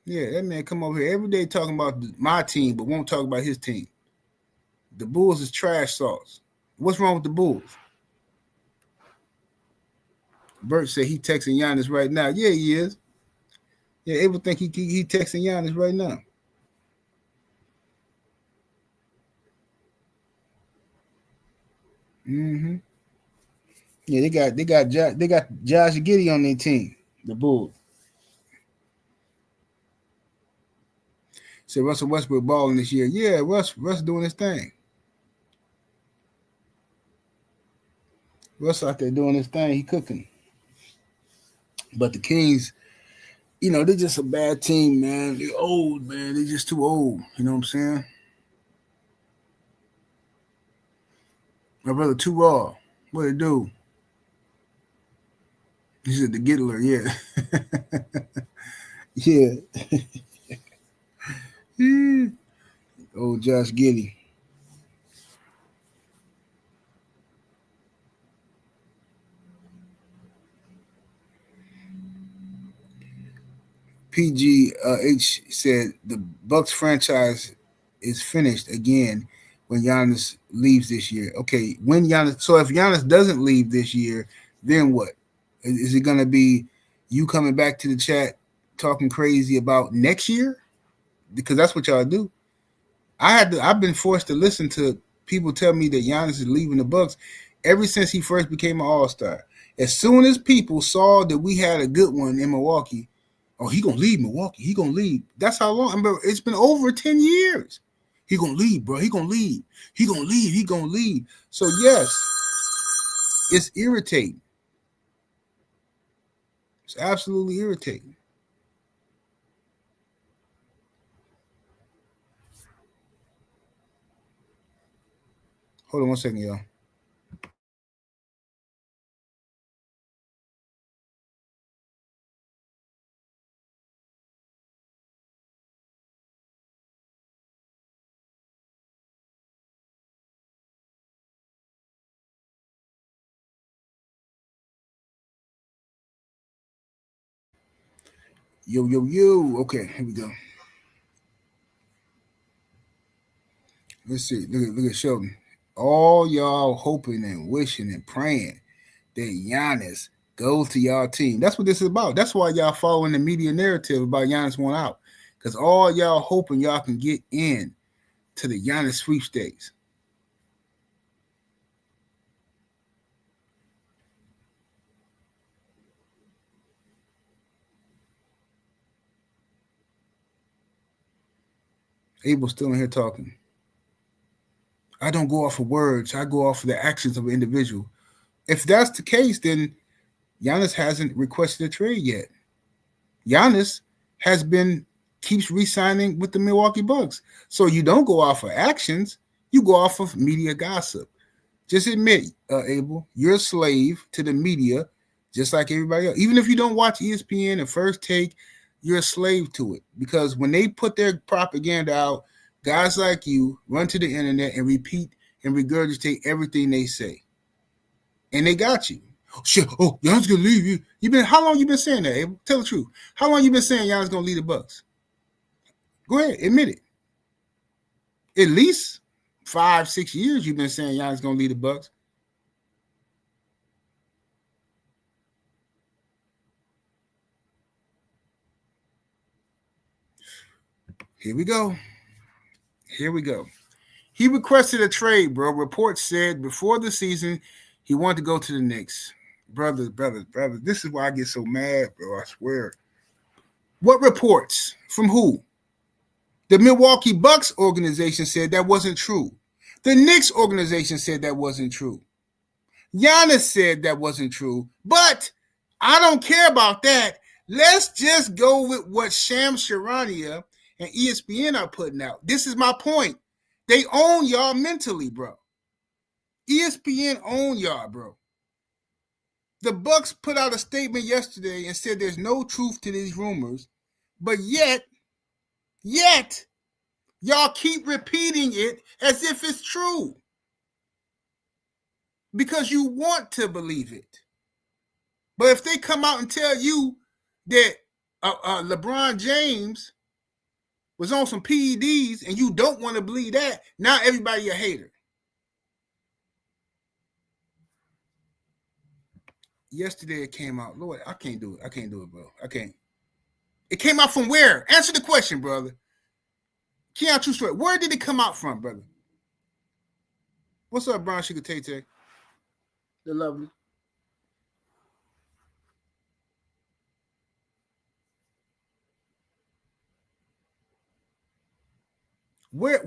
Yeah, that man come over here every day talking about my team, but won't talk about his team. The Bulls is trash sauce. What's wrong with the Bulls? Bert said he texting Giannis right now. Yeah, he is. Yeah, Abel think he texting Giannis right now. Mm-hmm. Yeah, they got Josh Giddey on their team, the Bulls. Said Russell Westbrook balling this year. Yeah, Russ doing his thing. Russ out there doing his thing. He cooking. But the Kings, you know, they're just a bad team, man. They're old, man. They're just too old. You know what I'm saying? My brother, too raw. What it do? He said the Giddler, yeah. Yeah. Old Josh Giddey. PGH said the Bucks franchise is finished again when Giannis leaves this year. Okay, so if Giannis doesn't leave this year, then what? Is it going to be you coming back to the chat talking crazy about next year? Because that's what y'all do. I've been forced to listen to people tell me that Giannis is leaving the Bucks ever since he first became an All-Star. As soon as people saw that we had a good one in Milwaukee, oh, he gonna leave Milwaukee. He gonna leave. That's how long. I mean, it's been over 10 years. He gonna leave, bro. He gonna leave. He gonna leave. He gonna leave. So yes, it's irritating. It's absolutely irritating. Hold on one second, y'all. Yo. Okay, here we go. Let's see. Look at Sheldon. All y'all hoping and wishing and praying that Giannis goes to y'all team. That's what this is about. That's why y'all following the media narrative about Giannis won out. Because all y'all hoping y'all can get in to the Giannis sweepstakes. Abel's still in here talking. I don't go off of words. I go off of the actions of an individual. If that's the case, then Giannis hasn't requested a trade yet. Giannis has been keeps re-signing with the Milwaukee Bucks. So you don't go off of actions, you go off of media gossip. Just admit, Abel, you're a slave to the media, just like everybody else. Even if you don't watch ESPN and First Take, you're a slave to it. Because when they put their propaganda out, guys like you run to the internet and repeat and regurgitate everything they say. And they got you. Shit, oh, Giannis gonna leave you. How long you been saying that, Abel? Tell the truth. How long you been saying Giannis gonna leave the Bucks? Go ahead, admit it. At least 5-6 years you've been saying Giannis gonna leave the Bucks. Here we go. He requested a trade, bro. Reports said before the season he wanted to go to the Knicks. Brother. This is why I get so mad, bro. I swear. What reports? From who? The Milwaukee Bucks organization said that wasn't true. The Knicks organization said that wasn't true. Giannis said that wasn't true. But I don't care about that. Let's just go with what Shams Charania and ESPN are putting out. This is my point. They own y'all mentally, bro. ESPN own y'all, bro. The Bucks put out a statement yesterday and said there's no truth to these rumors, but yet, y'all keep repeating it as if it's true because you want to believe it. But if they come out and tell you that LeBron James was on some PEDs and you don't want to believe that, now everybody a hater. Yesterday it came out. Lord, I can't do it, bro. I can't. It came out from where? Answer the question, brother. Keon True Story. Where did it come out from, brother? What's up, Brown Sugar Tay Tay? They're lovely. Where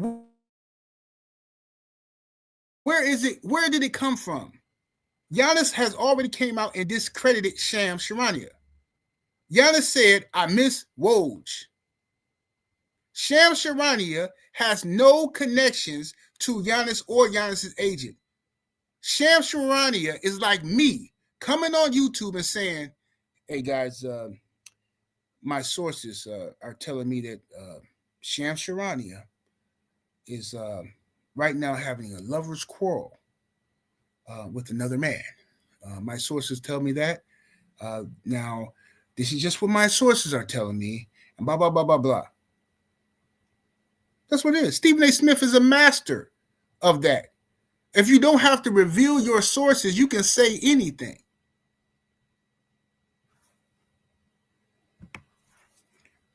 is it? Where did it come from? Giannis has already came out and discredited Shams Charania. Giannis said, I miss Woj. Shams Charania has no connections to Giannis or Giannis' agent. Shams Charania is like me coming on YouTube and saying, hey guys, my sources are telling me that Shams Charania is right now having a lover's quarrel with another man. My sources tell me that. Now, this is just what my sources are telling me, and blah, blah, blah, blah, blah. That's what it is. Stephen A. Smith is a master of that. If you don't have to reveal your sources, you can say anything.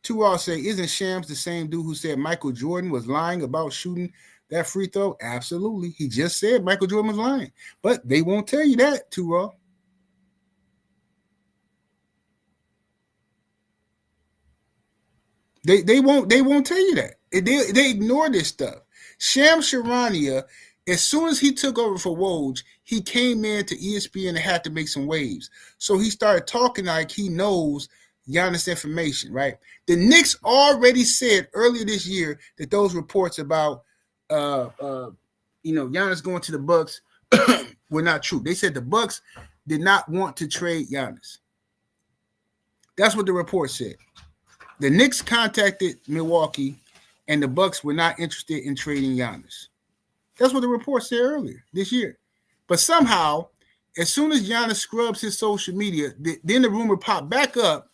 Two all say, isn't Shams the same dude who said Michael Jordan was lying about shooting that free throw? Absolutely. He just said Michael Jordan was lying. But they won't tell you that, Two all. They won't tell you that. They ignore this stuff. Shams Charania, as soon as he took over for Woj, he came in to ESPN and had to make some waves. So he started talking like he knows Giannis information, right? The Knicks already said earlier this year that those reports about Giannis going to the Bucks were not true. They said the Bucks did not want to trade Giannis. That's what the report said. The Knicks contacted Milwaukee, and the Bucks were not interested in trading Giannis. That's what the report said earlier this year. But somehow, as soon as Giannis scrubs his social media, then the rumor popped back up,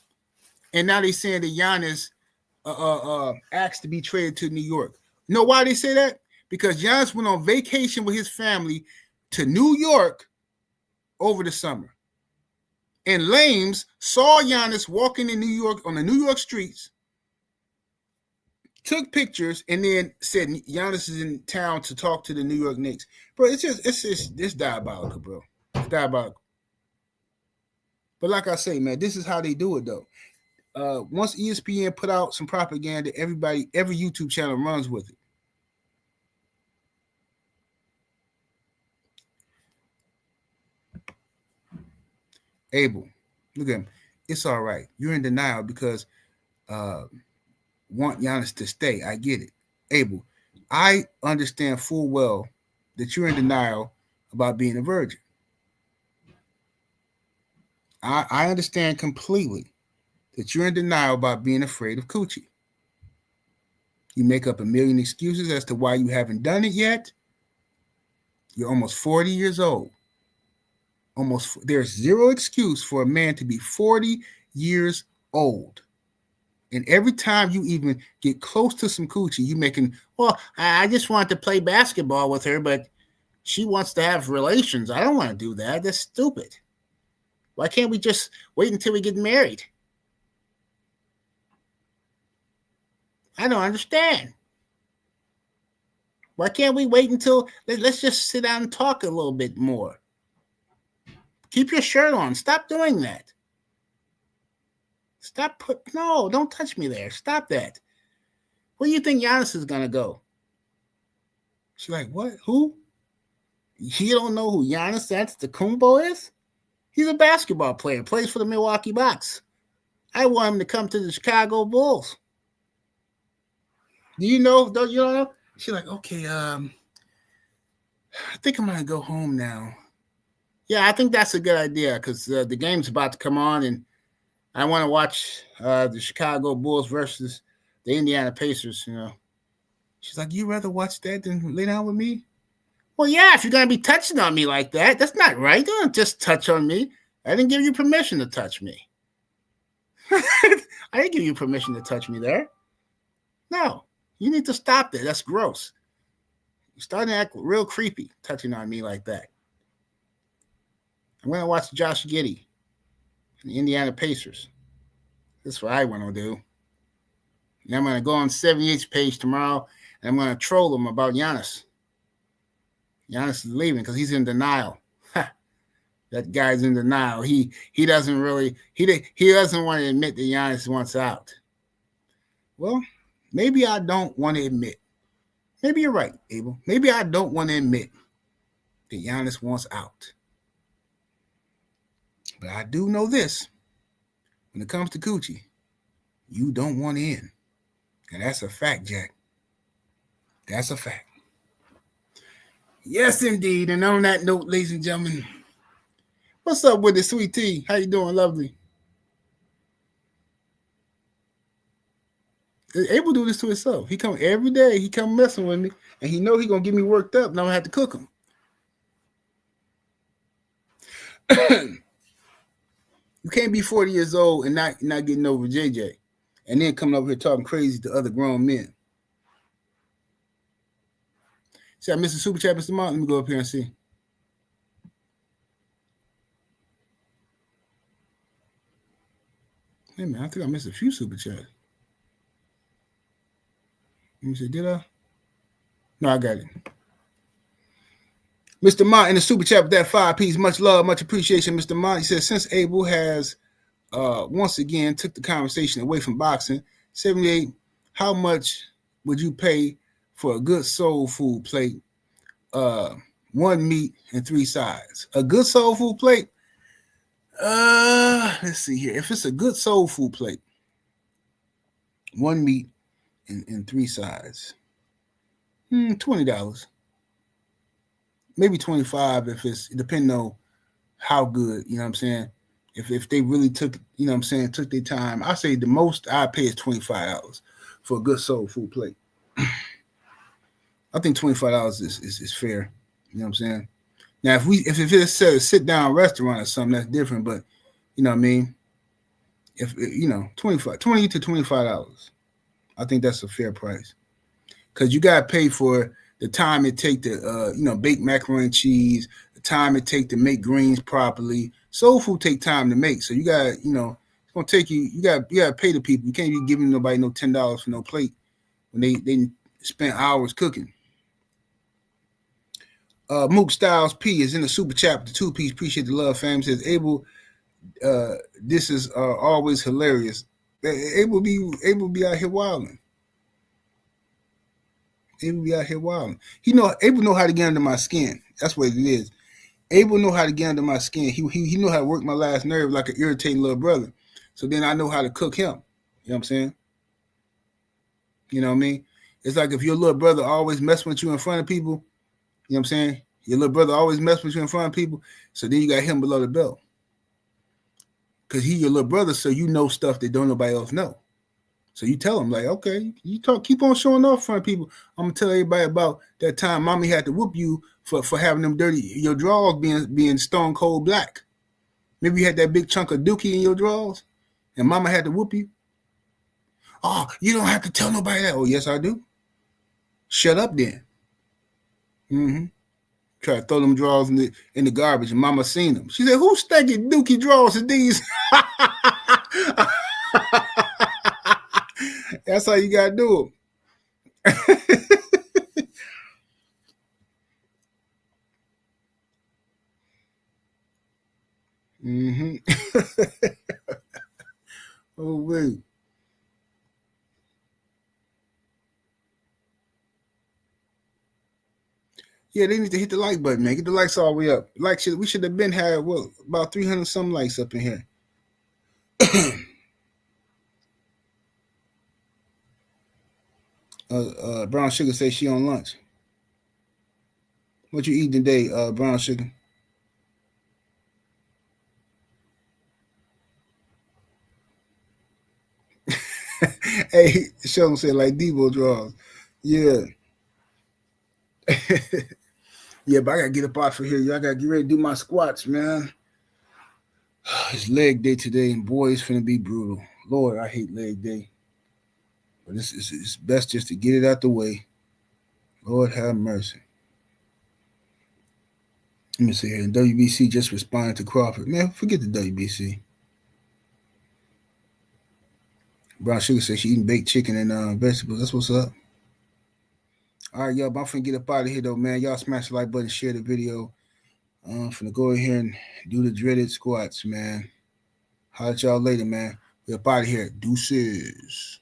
and now they're saying that Giannis asked to be traded to New York. You know why they say that? Because Giannis went on vacation with his family to New York over the summer. And Lames saw Giannis walking in New York on the New York streets, took pictures, and then said Giannis is in town to talk to the New York Knicks. Bro, it's diabolical, bro. It's diabolical. But like I say, man, this is how they do it, though. Once ESPN put out some propaganda, every YouTube channel runs with it. Abel, look at him. It's all right. You're in denial because want Giannis to stay. I get it. Abel, I understand full well that you're in denial about being a virgin. I understand completely that you're in denial about being afraid of coochie. You make up a million excuses as to why you haven't done it yet. You're almost 40 years old. There's zero excuse for a man to be 40 years old. And every time you even get close to some coochie, you making, well, I just want to play basketball with her, but she wants to have relations. I don't want to do that. That's stupid. Why can't we just wait until we get married? I don't understand. Why can't we wait until, let's just sit down and talk a little bit more. Keep your shirt on. Stop doing that. No, don't touch me there. Stop that. Where do you think Giannis is going to go? She's like, what? Who? You don't know who Giannis Antetokounmpo is? He's a basketball player, plays for the Milwaukee Bucks. I want him to come to the Chicago Bulls. Do you know? Don't you know? She's like, okay, I think I'm going to go home now. Yeah, I think that's a good idea because the game's about to come on and I want to watch the Chicago Bulls versus the Indiana Pacers, you know. She's like, you rather watch that than lay down with me? Well, yeah, if you're going to be touching on me like that, that's not right. Don't just touch on me. I didn't give you permission to touch me. I didn't give you permission to touch me there. No, you need to stop that. That's gross. You're starting to act real creepy touching on me like that. I'm going to watch Josh Giddey and the Indiana Pacers. That's what I want to do. And I'm going to go on 78's page tomorrow, and I'm going to troll them about Giannis. Giannis is leaving because he's in denial. That guy's in denial. He doesn't really he doesn't want to admit that Giannis wants out. Well, maybe I don't want to admit. Maybe you're right, Abel. Maybe I don't want to admit that Giannis wants out. But I do know this. When it comes to coochie, you don't want in. And that's a fact, Jack. That's a fact. Yes, indeed. And on that note, ladies and gentlemen, what's up with the sweet tea? How you doing, lovely? Abel do this to himself. He come every day. He come messing with me, and he know he gonna get me worked up, and I'm gonna have to cook him. You can't be 40 years old and not getting over JJ, and then coming over here talking crazy to other grown men. See, I missed a super chat, Mr. Martin. Let me go up here and see. Hey, man, I think I missed a few super chats. Let me see, did I? No, I got it. Mr. Mott in the super chat with that 5-piece. Much love, much appreciation, Mr. Mott. He says, since Abel has once again took the conversation away from boxing, 78, how much would you pay for a good soul food plate, 1 meat and 3 sides? A good soul food plate? Let's see here. If it's a good soul food plate, 1 meat and 3 sides, $20. Maybe 25 if it's depending on how good, you know what I'm saying? If they really took, you know what I'm saying, took their time, I say the most I pay is $25 for a good soul food plate. I think $25 is fair. You know what I'm saying? Now if it's a sit down restaurant or something, that's different, but you know what I mean? If you know, $20 to $25. I think that's a fair price. Because you gotta pay for the time it take to bake macaroni and cheese, the time it take to make greens properly. Soul food take time to make. So you gotta, it's gonna take you gotta pay the people. You can't be giving nobody no $10 for no plate when they spent hours cooking. Mook Styles P is in the super chat with the 2-piece. Appreciate the love, fam. Says Abel, this is always hilarious. Abel be out here wilding. Abel be out here wilding. Abel know how to get under my skin. That's what it is. Abel know how to get under my skin. He know how to work my last nerve like an irritating little brother. So then I know how to cook him. You know what I'm saying? You know what I mean? It's like if your little brother always messing with you in front of people, you know what I'm saying? Your little brother always messing with you in front of people, so then you got him below the belt. Because he your little brother, so you know stuff that don't nobody else know. So you tell him, like, okay, you keep on showing off in front of people. I'm gonna tell everybody about that time mommy had to whoop you for having them your drawers being stone cold black. Maybe you had that big chunk of dookie in your drawers, and mama had to whoop you. Oh, you don't have to tell nobody that. Oh, yes, I do. Shut up then. Mm-hmm. Try to throw them drawers in the garbage, and mama seen them. She said, who's stacking dookie drawers in these? That's how you gotta do them. Mm-hmm. Oh, wait. Yeah, they need to hit the like button, man. Get the likes all the way up. We should have been had about 300 some likes up in here. Brown Sugar says she on lunch. What you eating today, Brown Sugar? Hey, Sheldon said like Debo draws. Yeah. Yeah, but I gotta get up out of here. Y'all gotta get ready to do my squats, man. It's leg day today, and boy, it's finna be brutal. Lord, I hate leg day. But it's best just to get it out the way. Lord have mercy. Let me see here. WBC just responded to Crawford. Man, forget the WBC. Brown Sugar says she eating baked chicken and vegetables. That's what's up. All right, y'all. But I'm finna get up out of here, though, man. Y'all smash the like button, share the video. I'm finna go in here and do the dreaded squats, man. Holler at y'all later, man. We up out of here. Deuces.